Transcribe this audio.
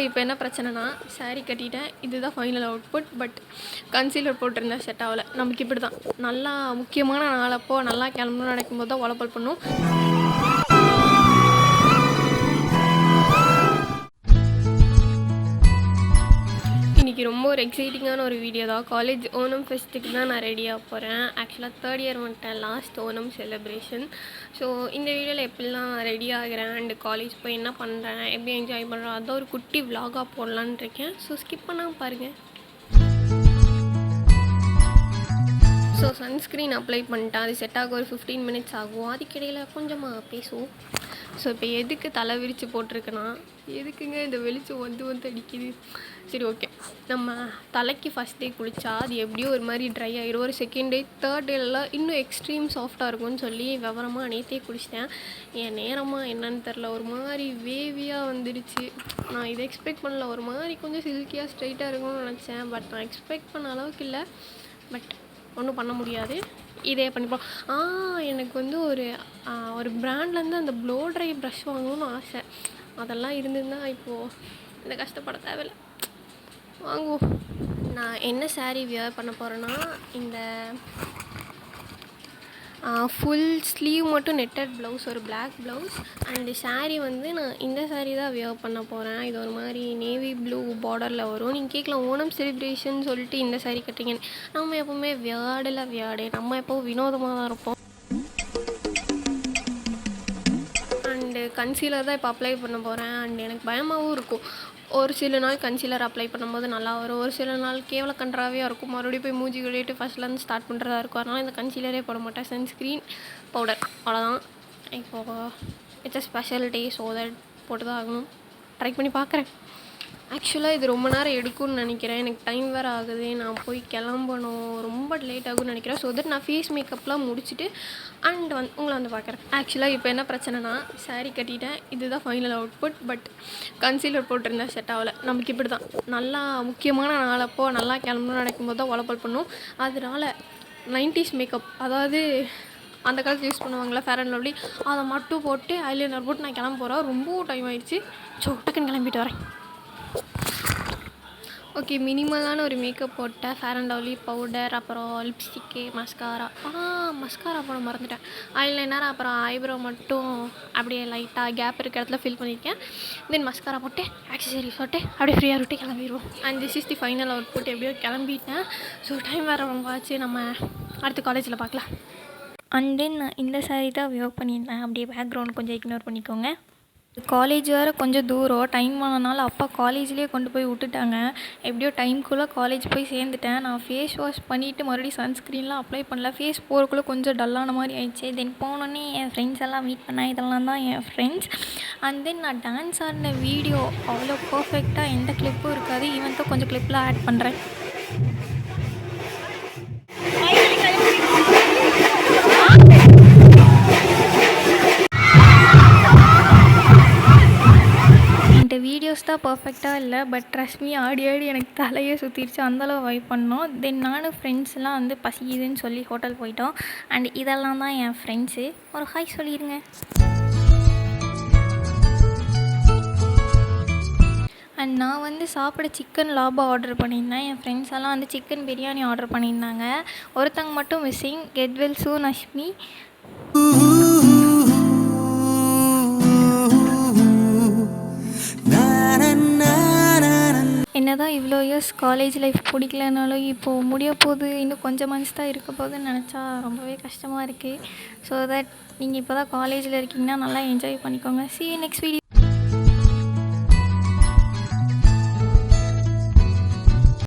ஆக்சுவலாக இப்போ என்ன பிரச்சனைனா சாரீ கட்டிட்டேன், இதுதான் ஃபைனல் அவுட்புட். பட் கன்சீலர் போட்டிருந்தா செட் ஆகலை. நமக்கு இப்படி தான் நல்லா முக்கியமான நாளப்போ நல்லா கிளம்பணும்னு நினைக்கும் போது தான் உழப்பல் பண்ணும். இன்றைக்கி ரொம்ப ஒரு எக்ஸைட்டிங்கான ஒரு வீடியோ தான். காலேஜ் ஓணம் ஃபெஸ்ட்டுக்கு தான் நான் ரெடியாக போகிறேன். ஆக்சுவலாக 3rd இயர் வந்துட்டேன், லாஸ்ட் ஓணம் செலிப்ரேஷன். ஸோ இந்த வீடியோவில் எப்படிலாம் ரெடி ஆகிறேன் அண்டு காலேஜ் போய் என்ன பண்ணுறேன், எப்படி என்ஜாய் பண்ணுறேன், அதான் ஒரு குட்டி விலாகாக போடலான்னு இருக்கேன். ஸோ ஸ்கிப் பண்ணாமல் பாருங்கள். ஸோ சன்ஸ்க்ரீன் அப்ளை பண்ணிட்டேன். அது செட் ஆக ஒரு 15 மினிட்ஸ் ஆகும். அதுக்கிடையில் கொஞ்சமாக பேசுவோம். ஸோ இப்போ எதுக்கு தலை விரித்து போட்டிருக்கேன்னா, எதுக்குங்க இந்த வெளிச்சம் வந்து அடிக்குது. சரி, ஓகே. நம்ம தலைக்கு ஃபஸ்ட் டே குளித்தா அது எப்படியோ ஒரு மாதிரி ட்ரை ஆகிடும். ஒரு செகண்ட் டே, 3rd டேலாம் இன்னும் எக்ஸ்ட்ரீம் சாஃப்டாக இருக்கும்னு சொல்லி விவரமாக நேற்றே குளிச்சிட்டேன். என் நேரமாக என்னன்னு தெரில, ஒரு மாதிரி வேவியாக வந்துடுச்சு. நான் இதை எக்ஸ்பெக்ட் பண்ணல. ஒரு மாதிரி கொஞ்சம் சில்கியாக ஸ்ட்ரைட்டாக இருக்கும்னு நினச்சேன். பட் நான் எக்ஸ்பெக்ட் பண்ண அளவுக்கு இல்லை. பட் ஒன்றும் பண்ண முடியாது, இதே பண்ணிப்போம். எனக்கு வந்து ஒரு பிராண்ட்லேருந்து அந்த ப்ளோ ட்ரை ப்ரஷ் வாங்கணும்னு ஆசை. அதெல்லாம் இருந்ததுன்னா இப்போது இந்த கஷ்டப்பட தேவையில்லை, வாங்குவோம். நான் என்ன சாரீ வியர் பண்ண போகிறேன்னா, இந்த ஃபுல் ஸ்லீவ் மட்டும் நெட்டட் ப்ளவுஸ், ஒரு பிளாக் ப்ளவுஸ். அண்டு சாரீ வந்து நான் இந்த சாரீ தான் வியர் பண்ண போகிறேன். இது ஒரு மாதிரி நேவி ப்ளூ பார்டரில் வரும். நீங்கள் கேட்கலாம், ஓணம் செலிப்ரேஷன் சொல்லிட்டு இந்த சாரீ கட்டுறீங்கன்னு. நம்ம எப்போவுமே வியாடு, நம்ம எப்போவும் வினோதமாக தான் இருப்போம். அண்டு கன்சீலர் தான் இப்போ அப்ளை பண்ண போகிறேன். அண்ட் எனக்கு பயமாகவும் இருக்கும். ஒரு சில நாள் கன்சீலர் அப்ளை பண்ணும்போது நல்லா வரும், ஒரு சில நாள் கேவல கன்றாவே இருக்கும். மறுபடியும் போய் மூஞ்சி கழுவிட்டு ஃபஸ்ட்லேருந்து ஸ்டார்ட் பண்ணுறதா இருக்கும். அதனால் இந்த கன்சீலரே போட மாட்டேன். சன்ஸ்க்ரீன், பவுடர், அவ்வளோதான். இப்போது it's a special day, so that போட்டு தான் ஆகணும். ட்ரை பண்ணி பார்க்குறேன். ஆக்சுவலாக இது ரொம்ப நேரம் எடுக்கும்னு நினைக்கிறேன். எனக்கு டைம் வேறு ஆகுது, நான் போய் கிளம்பணும், ரொம்ப லேட் ஆகும்னு நினைக்கிறேன். ஸோ தட் நான் ஃபேஸ் மேக்கப்லாம் முடிச்சுட்டு அண்ட் உங்களை வந்து பார்க்குறேன். ஆக்சுவலாக இப்போ என்ன பிரச்சனைனா சாரீ கட்டிட்டேன், இதுதான் ஃபைனல் அவுட்புட். பட் கன்சீலர் போட்டிருந்தா செட் ஆகலை. நமக்கு இப்படி தான் நல்லா முக்கியமான நாளப்போ நல்லா கிளம்பணும்னு நினைக்கும் போது தான் உழப்பல் பண்ணும். அதனால் 90s மேக்கப், அதாவது அந்த காலத்தில் யூஸ் பண்ணுவாங்களே ஃபேர் அண்ட் லவ்லி, அதை மட்டும் போட்டு ஐலைனர் போட்டு நான் கிளம்ப போகிறேன். ரொம்ப டைம் ஆகிடுச்சு. ஸோ டக்குன்னு கிளம்பிட்டு வரேன். ஓகே, மினிமலான ஒரு மேக்கப் போட்டேன். ஃபேர் அண்ட் லவ்லி பவுடர், அப்புறம் லிப்ஸ்டிக்கு, மஸ்காரா. மஸ்காரா போட மறந்துட்டேன். ஐலைனர், அப்புறம் ஐப்ரோ மட்டும் அப்படியே லைட்டாக கேப் இருக்க இடத்துல ஃபில் பண்ணியிருக்கேன். தென் மஸ்காரா போட்டு ஆக்சசரிஸ் போட்டு அப்படியே ஃப்ரீயாக விட்டு கிளம்பிடுவோம். And this is the final output. எப்படியோ கிளம்பிட்டேன். ஸோ டைம் வேறு ரொம்ப ஆச்சு. நம்ம அடுத்த காலேஜில் பார்க்கலாம். அண்ட் தென் நான் இந்த சாரீ தான் வியர் பண்ணியிருந்தேன். அப்படியே பேக்ரவுண்ட் கொஞ்சம் இக்னோர் பண்ணிக்கோங்க. காலேஜ் வேறு கொஞ்சம் தூரம், டைம் ஆனதுனால அப்பா காலேஜ்லேயே கொண்டு போய் விட்டுட்டாங்க. எப்படியோ டைம்குள்ளே காலேஜ் போய் சேர்ந்துட்டேன். நான் ஃபேஸ் வாஷ் பண்ணிவிட்டு மறுபடியும் சன்ஸ்க்ரீன்லாம் அப்ளை பண்ணல. ஃபேஸ் போகிறக்குள்ளே கொஞ்சம் டல்லான மாதிரி ஆயிடுச்சு. தென் போனோடனே என் ஃப்ரெண்ட்ஸ் எல்லாம் மீட் பண்ணேன். இதெல்லாம் தான் என் ஃப்ரெண்ட்ஸ். அண்ட் தென் நான் டான்ஸ் ஆடின வீடியோ அவ்வளோ பர்ஃபெக்டாக எந்த கிளிப்பும் இருக்காது. ஈவன் தான் கொஞ்சம் கிளிப்லாம் ஆட் பண்ணுறேன். வீடியோஸ் தான் பர்ஃபெக்டாக இல்லை. பட் ட்ரஸ்ட் மீ, ஆடி எனக்கு தலையே சுற்றிடுச்சு. அந்தளவு வைப் பண்ணோம். தென் நானும் ஃப்ரெண்ட்ஸ்லாம் வந்து பசிக்குதுன்னு சொல்லி ஹோட்டல் போயிட்டோம். அண்ட் இதெல்லாம் தான் என் ஃப்ரெண்ட்ஸு. ஒரு ஹாய் சொல்லிடுங்க. அண்ட் நான் வந்து சாப்பிட சிக்கன் லாபா ஆர்டர் பண்ணியிருந்தேன். என் ஃப்ரெண்ட்ஸ் எல்லாம் வந்து சிக்கன் பிரியாணி ஆர்டர் பண்ணியிருந்தாங்க. ஒருத்தங்க மட்டும் மிஸ்ஸிங். கெட் வெல் சூன் அஷ்மி. என்னதான் இவ்வளோ இயர்ஸ் காலேஜ் லைஃப் பிடிக்கலனாலும் இப்போது முடிய போகுது, இன்னும் கொஞ்சம் மந்த்ஸ் தான் இருக்க போகுதுன்னு நினச்சா ரொம்பவே கஷ்டமாக இருக்குது. ஸோ தட் நீங்கள் இப்போ தான் காலேஜில் இருக்கீங்கன்னா நல்லா என்ஜாய் பண்ணிக்கோங்க. See you next video.